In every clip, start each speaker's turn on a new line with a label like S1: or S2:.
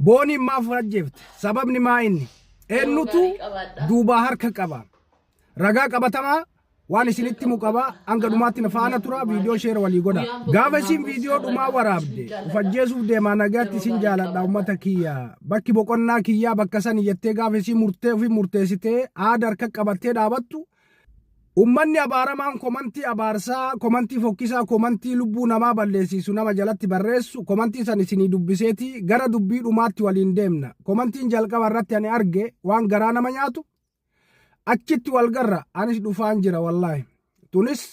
S1: Booni maaf ajjeefte sababni maa inni eenyutu duubaa harka qaba ragaa qabatamaa waan isinitti mu qaba hanga dhumaatti na faana tura viidiyoo sheera walii godha gaafa isin viidiyoo dhumaa waraabde ufajjeesuuf deemaa nagaatti isin jaaladha ummata kiyya bakki boqonnaa kiyyaa bakka san jettee gaafa isin murtee ofi murteessitee aada harka qabattee dhaabattu ummanni abaaramaan komantii abaarsaa komantii fokkisaa komantii lubbuu namaa balleessisu nama jalatti barreessu komantii san isinii dubbiseeti gara dubbii dhumaatti waliin deemna komantiin jalqaba irratti ani arge waan garaa nama nyaatu achitti walgarra anis dhufaan jira wallaahi tunis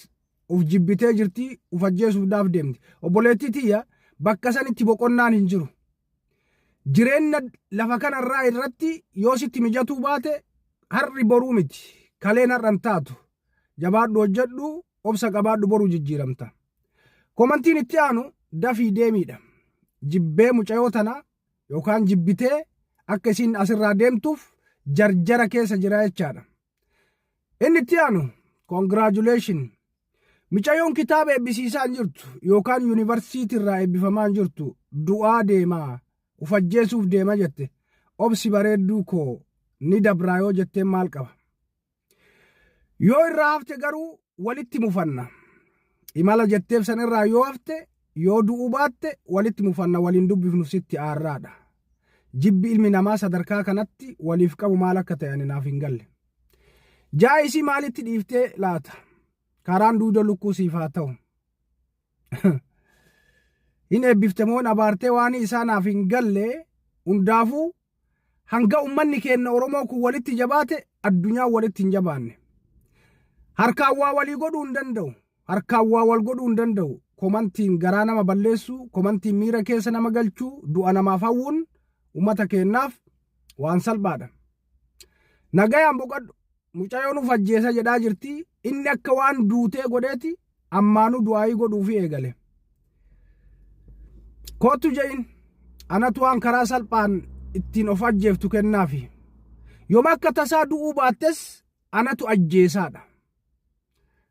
S1: uf jibbitee jirti ufajjeesuudhaaf deemti obboleettii tiyya bakka sanitti boqonnaan hin jiru jireenya lafa kanarraa irratti yoo sitti mijatuu baate harri boruu miti kaleen har'an taatu jabaadhu hojjedhu obsa qabaadhu boruu jijjiiramta komantiin itti aanu dafii deemiidha jibbee mucayoo tana yookaan jibbitee akka isin asirraa deemtuuf jarjara keessa jira jechaadha inni itti aanu congratulation mucayoon kitaaba eebbisiisaa jirtu yookaan yuunivarsiitii irraa eebbifamaa jirtu du'aa deemaa ufajjeesuuf deema jette obsi bareedduu koo ni dabraa yoo jettee maal qaba yoo irraa hafte garuu walitti mufanna imala jetteef san irraa yoo hafte yoo du'uu baatte walitti mufanna waliin dubbifnu sitti aarraadha jibbi ilmi namaa sadarkaa kanatti waliif qabu maal akka ta'e ani naaf hin galle jaayisii maalitti dhiiftee laata karaan duuda lukkuu siif haa ta'u hin eebbifte moon abaartee waan isaa naaf hin galle hundaafuu hanga ummanni keenya Oromoo kun walitti jabaate addunyaa walitti hin jabaanne harkaan waa walii godhuu hin danda'u harkaan waa wal godhuu hin danda'u komantiin garaa nama balleessu komantiin miira keessa nama galchuu du'a namaaf hawwuun ummata keenyaaf waan salphaadha nagayaan boqadhu mucayoon ufajjeesa jedhaa jirti inni akka waan duutee godheeti ammaanu du'aayii godhuufi eegale kootu je'in anatu waan karaa salphaan ittiin of ajjeeftu kennaafi yooma akka tasaa du'uu baattes anatu ajjeesaadha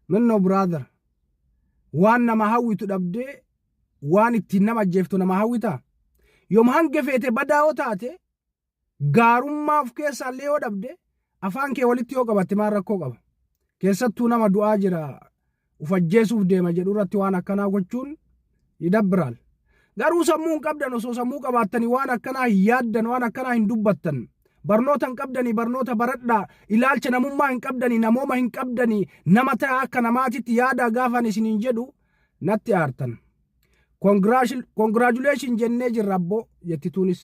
S1: minno brother waan nama hawwitu dhabdee waan ittiin nama ajjeeftu nama hawwita yooma hange feete badaa'oo taate gaarummaaf keessaallee yoo dhabde afaan kee walitti yoo qabatte maal rakkoo qaba keessattuu nama du'aa jira ufajjeesuuf deema jedhu irratti waan akkanaa gochuun yidabbiraal garuu sammuu hin qabdan osoo sammuu qabaattanii waan akkanaa hin yaaddan waan akkanaa hin dubbattan barnoota hin qabdanii barnoota baradhaa ilaalcha namummaa hin qabdanii namooma hin qabdanii nama ta'a akka namaatitti yaadaa gaafan isiniin jedhu natti aartan congratulation jennee jirra abboo jettituunis